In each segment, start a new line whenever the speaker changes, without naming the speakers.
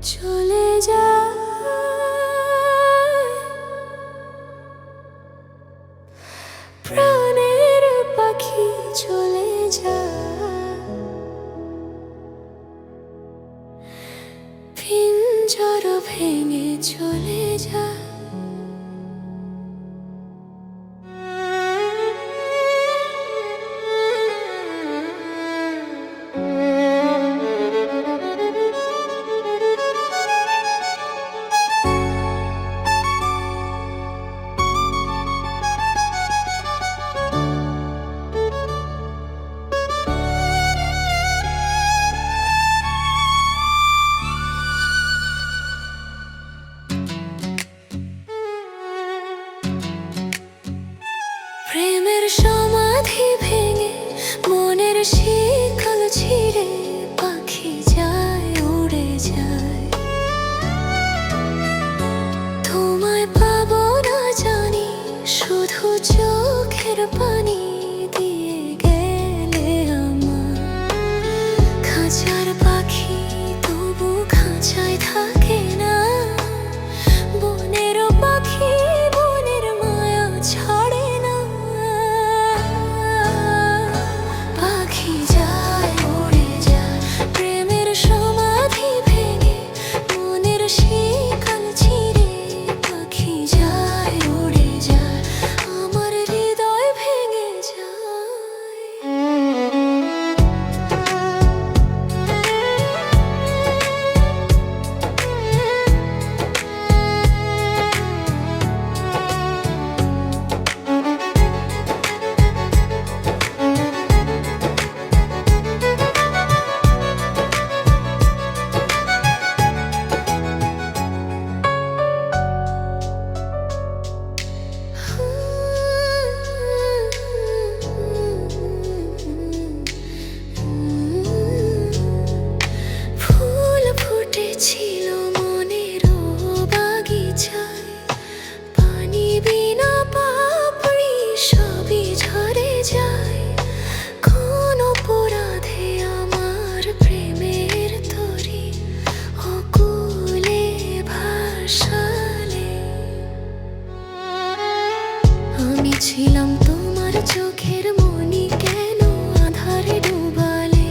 চলে যা প্রাণের পাখি চলে যা পিঞ্জর ভেঙে চলে যা প্রেমের সমাধি ভেঙে মনের শিকল ছিঁড়ে পাখি যায় উড়ে যায়। তোমায় পাবো না জানি শুধু চোখের পানি দিয়ে গেলে আমার। খাঁচার পাখি তবু খাঁচায় থাকে না, বনের পাখি বনের মায়া ছাড়ে না। পাখি যায় উড়ে যায় প্রেমের সমাধি ভেঙে মনের শিকল ছিঁড়ে পাখি যায় উড়ে যায়, আমার হৃদয় ভেঙে যায়। ফুল ফুটেছিল মনের বাগিচায়, পানি বিনা পাপড়ি সবই ঝরে যায়। কোন অপরাধে আমার প্রেমের তরি অকুলে ভাসালে। আমি ছিলাম তোমার চোখের মনি, কেন আধারে ডুবালে?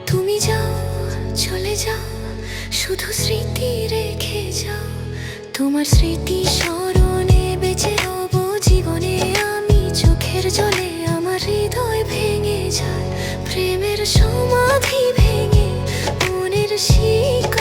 তুমি যাও চলে যাও শুধু স্মৃতি রেখে যাও, তোমার স্মৃতি স্মরণে বেঁচে রব জীবনে আমি। চোখের জলে আমার হৃদয় ভেঙে যায় প্রেমের সমাধি ভেঙে মনের শিকল